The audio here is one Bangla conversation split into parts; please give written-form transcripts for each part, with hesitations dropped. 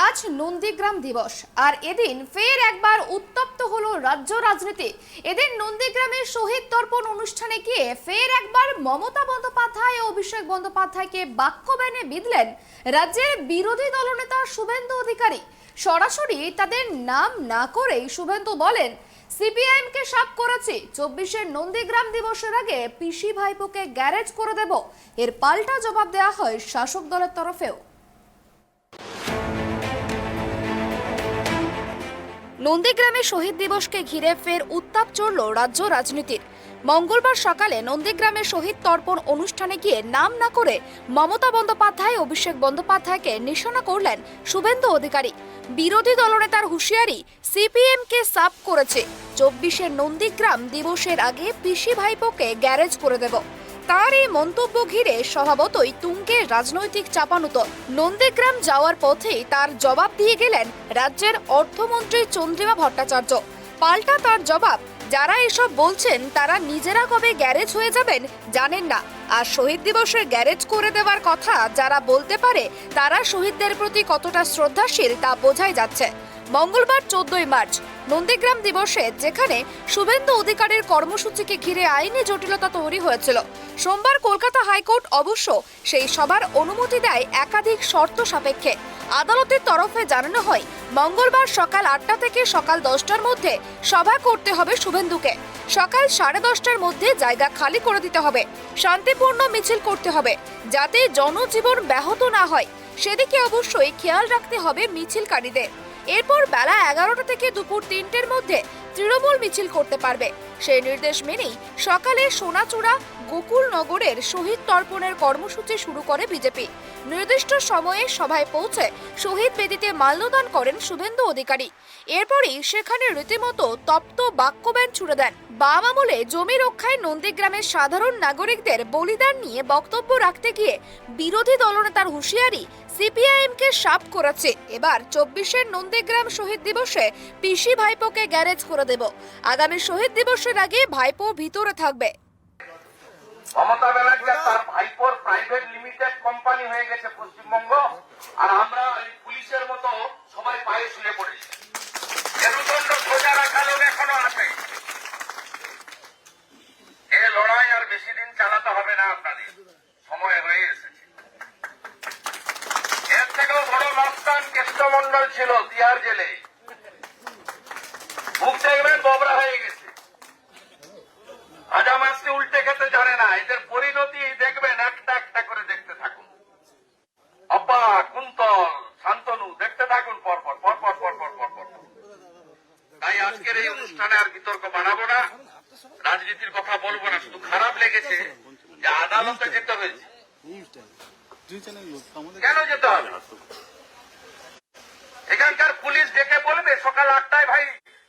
আজ নন্দীগ্রাম দিবস আর এদিন ফের একবার উত্তপ্ত হলো রাজ্য রাজনীতি। এদিন নন্দীগ্রামের শহীদ তর্পণ অনুষ্ঠানে গিয়ে ফের একবার মমতা বন্দ্যোপাধ্যায় ও অভিষেক বন্দ্যোপাধ্যায়কে বাক্যবাণে বিঁধলেন রাজ্যের বিরোধী দলনেতা শুভেন্দু অধিকারী। সরাসরি তাদের নাম না করেই শুভেন্দু বলেন, সিপিআইএম কে সাফ করেছি, 24-এর নন্দীগ্রাম দিবসের আগে পিসি ভাইপোকে গ্যারেজ করে দেব। এর পাল্টা জবাব দেওয়া হয় শাসক দলের তরফেও। নন্দীগ্রামে শহীদ দিবসকে ঘিরে ফের উত্তাপ চড়ল রাজ্য রাজনীতির। মঙ্গলবার সকালে নন্দীগ্রামে শহীদ তর্পণ অনুষ্ঠানে গিয়ে নাম না করে মমতা বন্দ্যোপাধ্যায় অভিষেক বন্দ্যোপাধ্যায়কে নিশানা করলেন শুভেন্দু অধিকারী। বিরোধী দলনেতার হুঁশিয়ারি, সিপিএম কে সাফ করেছে, 24-এর নন্দীগ্রাম দিবসের আগে পিসি ভাইপোকে গ্যারেজ করে দেব। তার এই মন্তব্য ঘিরে স্বভাবতই তুঙ্গে রাজনৈতিক চাপানুতর। নন্দীগ্রাম যাওয়ার পথেই তার জবাব দিয়ে গেলেন রাজ্যের অর্থমন্ত্রী চন্দ্রিমা ভট্টাচার্য। পাল্টা তার জবাব, যারা এসব বলছেন তারা নিজেরা কবে গ্যারেজ হয়ে যাবেন জানেন না, আর শহীদ দিবসে গ্যারেজ করে দেওয়ার কথা যারা বলতে পারে তারা শহীদদের প্রতি কতটা শ্রদ্ধাশীল তা বোঝাই যাচ্ছে। মঙ্গলবার 14ই মার্চ নন্দীগ্রাম দিবসে যেখানে শুভেন্দু অধিকারীর কর্মসূচিকে ঘিরে আইনি জটিলতা তৈরি হয়েছিল, সোমবার কলকাতা হাইকোর্ট অবশ্য সেই সভার অনুমতি দেয় একাধিক শর্ত সাপেক্ষে। আদালতের তরফে জানানো হয়, মঙ্গলবার সকাল 8টা থেকে সকাল 10টার মধ্যে সভা করতে হবে শুভেন্দুকে। সকাল 10:30টার মধ্যে জায়গা খালি করে দিতে হবে। শান্তিপূর্ণ মিছিল করতে হবে যাতে জনজীবন ব্যাহত না হয়, সেদিকে অবশ্যই খেয়াল রাখতে হবে মিছিলকারীদের। এরপর বেলা 11টা থেকে দুপুর 3টের মধ্যে তৃণমূল মিছিল করতে পারবে। সেই নির্দেশ মেনেই সকালে সোনাচূড়া গোকুলনগরের শহীদ তর্পণের কর্মসূচি শুরু করে বিজেপি। নির্দিষ্ট সময়ে সভায় পৌঁছে শহীদ বেদিতে মাল্যদান করেন শুভেন্দু অধিকারী। এরপরই সেখানে রীতিমতো তপ্ত বাক্যবাণ ছুড়ে দেন। বাম আমলে জমি রক্ষায় নন্দীগ্রামের সাধারণ নাগরিকদের বলিদান নিয়ে বক্তব্য রাখতে গিয়ে বিরোধী দলনেতার হুঁশিয়ারি, সিপিআইএম কে সাফ করেছে, এবার 24-এর নন্দীগ্রাম শহীদ দিবসে পিসি ভাইপোকে গ্যারেজ করে দেব। আগামী শহীদ দিবসের আগে ভাইপো ভিতরে থাকবে। মমতা ব্যানার্জি তার ভাইপোর প্রাইভেট লিমিটেড কোম্পানি হয়ে গেছে পশ্চিমবঙ্গ, আর আমরা পুলিশের মতো সবাই পায়ে শুয়ে পড়েছি। মেরুদণ্ড সোজা রাখা লোক এখনো আছে। এ লড়াই আর বেশি দিন চালাতে হবে না, আপনাদের সময় হয়ে এসেছে। এর থেকেও বড় মাস্তান কৃষ্ণমন্ডল ছিল তিহার জেলে, মুখ দেখবেন ববরা হয়ে গেছে। ভাজা মাছটি উল্টে খেতে জানে না। এদের পরিণতি দেখবেন, একটা একটা করে দেখতে থাকুন। অব্বা, কুন্তল, শান্তনু দেখতে থাকুন পরপর পরপর পরপর পরপর। তাই আজকের এই অনুষ্ঠানে আর বিতর্ক বানাবো না, রাজনীতির কথা বলবো না। শুধু খারাপ লেগেছে যে আদালতে যেতে হয়েছে। কেন যেতে হবে? এখানকার পুলিশ ডেকে বলবে সকাল 8টায়, ভাই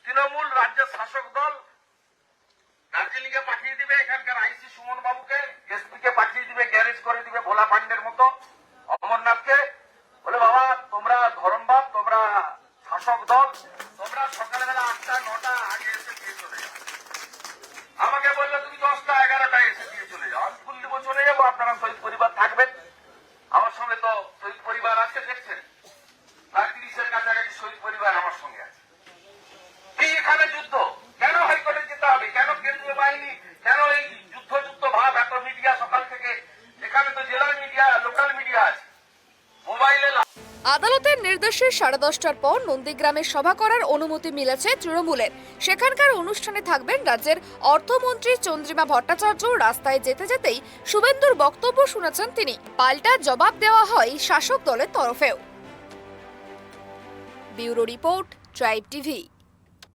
তৃণমূল রাজ্যের শাসক দল দার্জিলিং এ পাঠিয়ে দিবে, এখানকার আইসি সুমন বাবুকে, এসপি কে পাঠিয়ে দিবে, গ্যারেজ করে দিবে ভোলা পান্ডের মতো অমরনাথকে। বলে বাবা তোমরা ধরমবাদ, তোমরা শাসক দল, তোমরা সকালবেলা 8টা 9টা আগে এসে দিয়ে চলে যাও। আমাকে বললে তুমি 10টা 11টায় এসে দিয়ে চলে যাও, আমি ফুল দিব চলে যাবো। আপনারা শহীদ পরিবার থাকবেন, আমার সঙ্গে তো শহীদ পরিবার আছে, দেখছেন প্রায় 30-এর কাছাকাছি শহীদ পরিবার আমার সঙ্গে আছে। কি এখানে যুদ্ধ? কেন হাইকোর্টে যেতে হবে? কেন কেন্দ্রীয় বাহিনী? কেন এই যুদ্ধ ভাব? এত মিডিয়া সকাল থেকে, এখানে তো জেলার মিডিয়া, লোকাল মিডিয়া আছে, মোবাইলে। আদালতের নির্দেশে 10:30টার পর নন্দীগ্রামে সভা করার অনুমতি মিলেছে তৃণমূলের। সেখানকার অনুষ্ঠানে থাকবেন রাজ্যের অর্থমন্ত্রী চন্দ্রিমা ভট্টাচার্য। রাস্তায় যেতে যেতেই শুভেন্দুর বক্তব্য শুনেছেন তিনি। পাল্টা জবাব দেওয়া হয় শাসক দলের তরফেও। Bureau report, tribe TV.